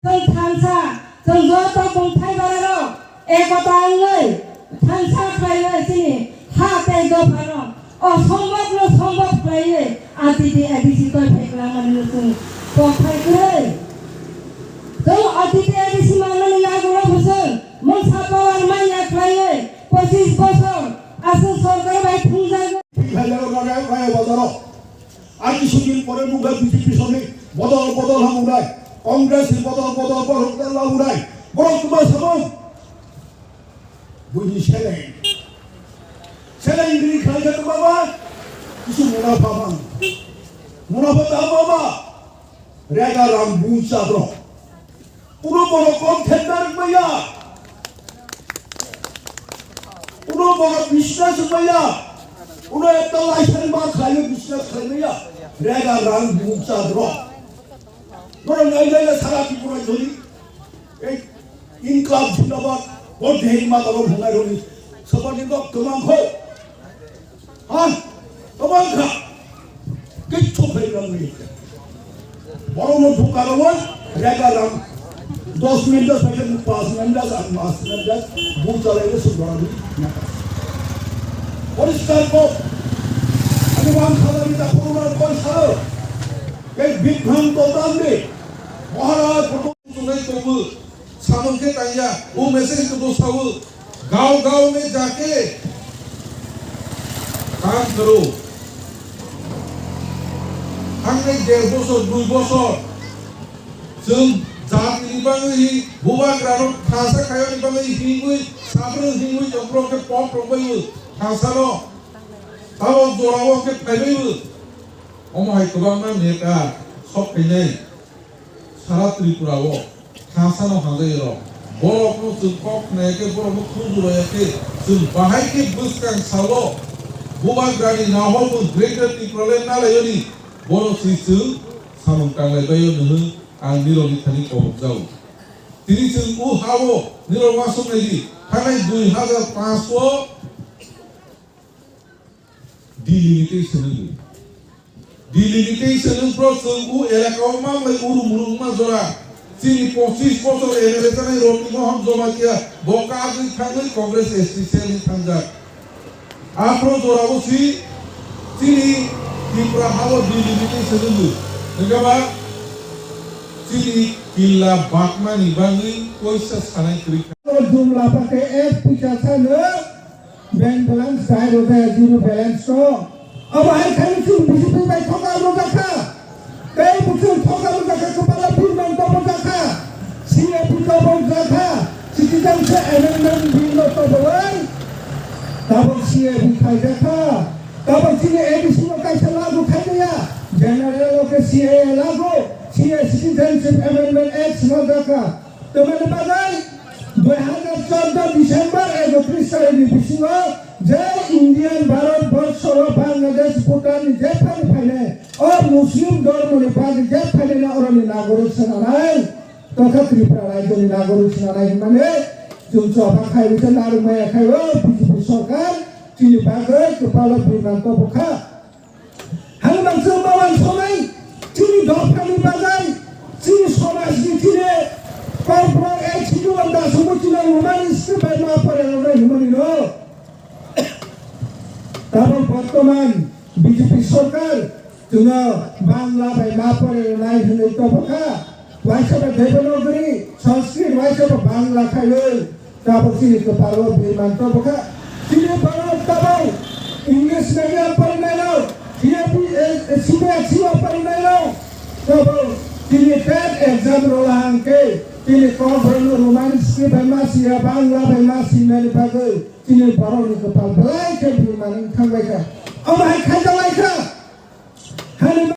जों थांसा जों ज' ज' बुंथाय बारारो एकतायै थांसा खालायो जोंनि हा दै गफानो असम्भवनो सम्भव खालायो आदिति एबिसि गय फायग्लांनानै जों गफायग्रै जों आदिति एबिसि माननानै लागुरा बुसों मोनसापावार माइया खालायो 25 বছর আসল সরকার ভাই খুঁজাগে হাজারো টাকা প্রায় বাজারো আর কিছুদিন পরে মুখে বিজেপি সঙ্গে বদল হামুরাই কংগ্রেস বদল লাউরাই বড় তোমার সব বুঝি সেলাই ইংরেজি খাই যেতে বাবা কিছু মুনাফা দাও বাবা রেগা রাম বুঝা ব্র পুরো বড় কম ঠেন্ডার মাইয়া পুরো বড় বিশ্বাস মাইয়া পুরো একটা লাইসেন্স বা খাইয়ে বিশ্বাস খাই মাইয়া রেগা রাম বুঝা ব্র বড় নাই সারা ত্রিপুরা ধরি এই ইনকলাব জিন্দাবাদ ভোট দেই মাতালো ভুঙাই রনি সবানি তো তোমাং খো হ্যাঁ তোমাং খা কিচ্ছু ফেরাম নেই বড় মধ্যে কারণ রেগা রাম 10 মিনিট 5 মিনিট বুঝ চালাইলে সুন্দর পরিষ্কার কর আমি ওয়ান খালামিটা করোনার পয়সা এই বিভ্রান্ত দামে মহারাজ नहीं तो सामन के ताइया वो मैसेज तो दोस्तों गांव में जाके काम करो हमने 1.5 বছর 2 বছর जों जाति बांगै बुबा ग्रानो थासा खायो बांगै हिंगुइ साब्रो हिंगुइ जंप्रो के पॉप रोबैउ थासानो ताव जोरावो के फाइबैउ अमाय गोबांना नेता सब फैनाय सारा त्रिपुराओ थासानो हांगायो बरफनो जों कखनायके बरफनो खुजुरायाके जों बाहायके बुसकां सावो बुबा ग्रानि नाहलबो ग्रेटर त्रिपुराले नालायनि बर' सिसु सामंटांलायबायो नोङो आं निरनि थानि कबजाव तिनि जों उ हावो निरल मासमनायदि थानाय 2500 डिलिमिटेशन प्रो जों उ एलाकाव मामलाय उरुमुरुं मा जरा सिनि 25 বছর एमएलए जानाय रमनि मोहन जमा किया बकाजै थाङै कांग्रेस एसटी सेल थांजा आफ्रो जराबो सिनि त्रिपुरा हावो डिलिमिटेशन नोंगाबा सिनि किल्ला बागमानि बाङै पैसा सानाय करि जुमला पाके एक पैसा सानो बैंक बैलेंस जायरो जाय जीरो बैलेंस तो अब हाय खाली सुन बीजेपी बाय ठगा रोजाखा कई बुसुर ठगा रोजाखा कपाला फिरमान तो रोजाखा सीएपी तो रोजाखा सिटीजन से एमेंडमेंट बिल तो बोल तब सीएपी खाइजाखा तब सिने एबीसी में कैसे लागू खाइया जनरल के सीए लागू सीए सिटीजनशिप एमेंडमेंट एक्ट रोजाखा तो मैंने बताया 2014 ডিসেম্বর 31 তারিখে বিশ্বঙ্গ যে ইন্ডিয়ান ভারত বর্ষ বাংলাদেশ ভুটান যে ফাইলে ও মুসলিম ধর্মনি বাদ যে ফাইলে না অরনি নাগরিক সানাই তথা ত্রিপুরা রাজ্যনি নাগরিক সানাই মানে जों सभा खाइबिसन आरो माया खाइबो बिजेपि सरकार चिनि बागै कपाल बिमान तो बखा हालमांसो मावान सनाय चिनि दफानि बागै चिनि समाजनि चिनि कॉर्पोरेट एक्सिक्यूटिव समुचिना हुमानी स्क्रिप्ट मा परेर हुमानी नो तब वर्तमान बीजेपी सरकार जोङो बांला बाय मा परेर नाय होनै तबखा वाइसब देवनागरी संस्कृत वाइसब बांला खायो तब सिनि कपाल बिमान तबखा सिनि भारत तब इंग्लिश मीडियम पढ़नायनो सीएपी सीबीएसई पढ़नायनो तब सिनि टेट एग्जाम रोलांके तिनी कॉर्पोरेट रोमांस के भाषा बांग्ला भाषा में बागै तिनी बर'नि कपाल बलाय के बिमानि थांबायखा अब हाय खायजालायखा